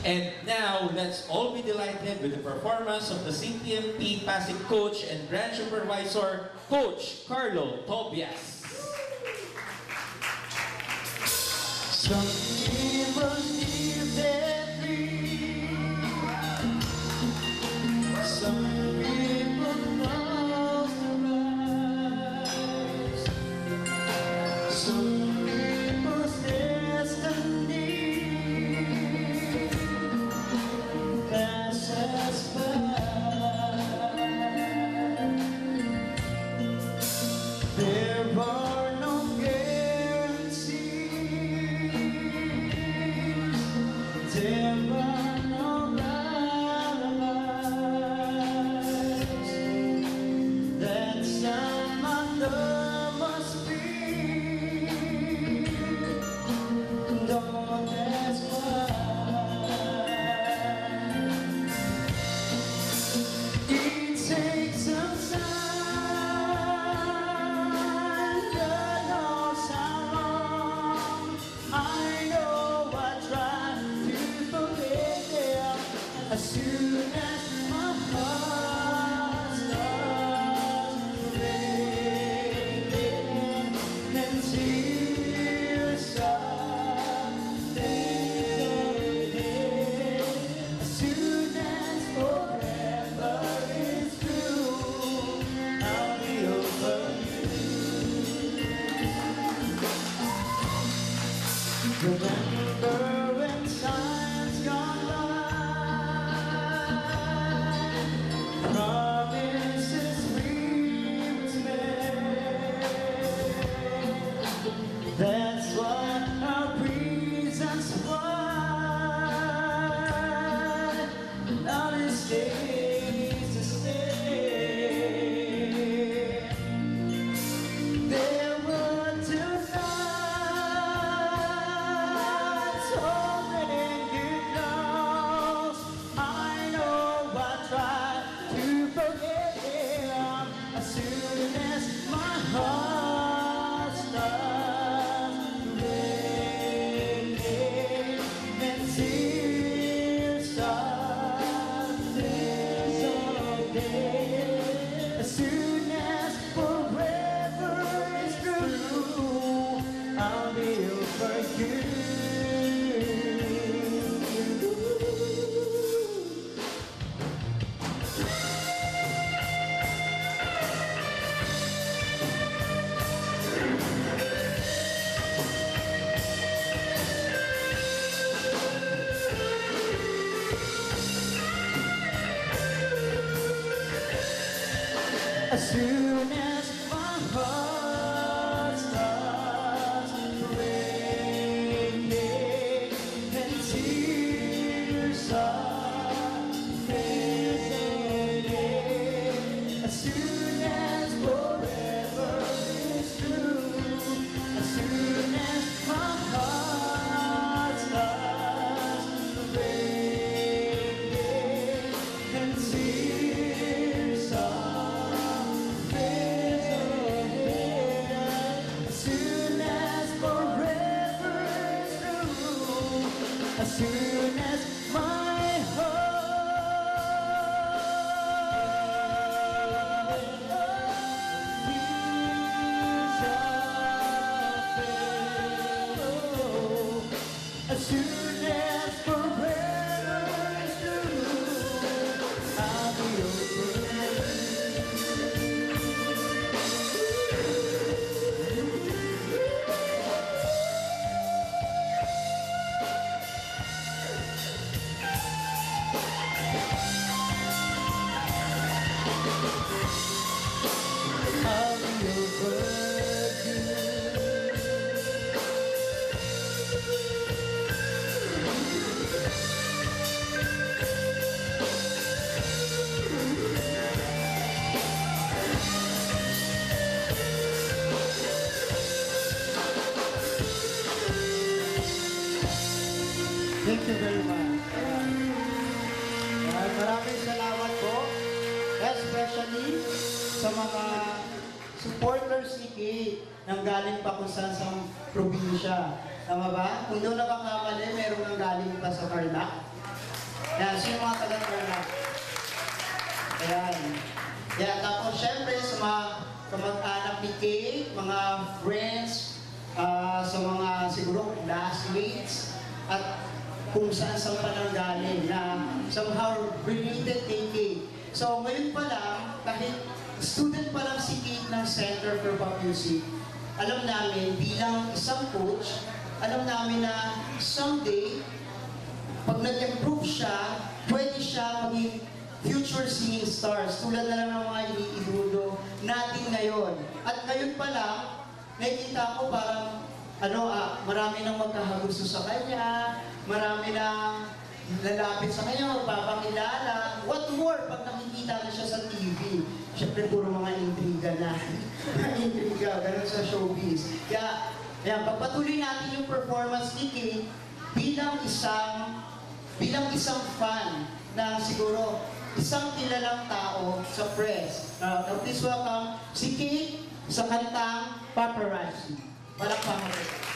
And now, let's all be delighted with the performance of the CPMP Pasig coach and branch supervisor, Coach Carlo Tobias. Some people live their dream. Some people lost their lives. Some people's destiny passes by. There are no guarantees. There are no alibis. That someone must be. Don't ask why. It takes some time, God knows how long. I know I tried to forget them as soon as my heart starts breaking and tears start fading. As soon as forever is through, I'll be over you. Remember when time's gone by, promises we was made. That's what our reasons why love is stays to stay. There were two nights holding in good close. I know I tried to forget them as soon as my heart starts breaking and tears start fading. As soon as forever is through, I'll be over you. As soon as my heart starts breaking and tears start fading, as soon as forever is through, as soon as my heart starts breaking and tears start fading, as soon as forever is through, as soon as my heart feels as soon as forever is through, I'll be over. I'll be over you. Thank you very much. Maraming salamat po, especially sa mga supporters ni Kate nang galing pa kung saan sa probinsya. Tama ba? Kung doon nakakamali, meron nang galing pa sa Tarlac. Yan, sino mga taga-Tarlac? Ayan. Yan, tapos syempre sa mga kamag-anak ni Kate, mga friends, sa mga siguro classmates, at kung saan pa nang galing na somehow related kay Kate. So ngayon pa lang, kahit student pa lang si Kate ng Center for Pop Music, alam namin bilang isang coach, alam namin na someday, pag nag-improve siya, pwede siya maging future singing stars, tulad na lang ng mga iniidulo natin ngayon. At ngayon pa lang, nakikita ko parang, marami nang magkakagusto sa kanya, marami nang lalapit sa kanya, magpapakilala. What more pag nakikita na siya sa TV? Siyempre, puro mga intriga na. Intriga, ganun sa showbiz. Kaya, pagpatuloy natin yung performance ni Kate bilang isang fan na siguro isang kilalang tao sa press. Please welcome si Kate sa kantang Paparazzi. Palakpakan.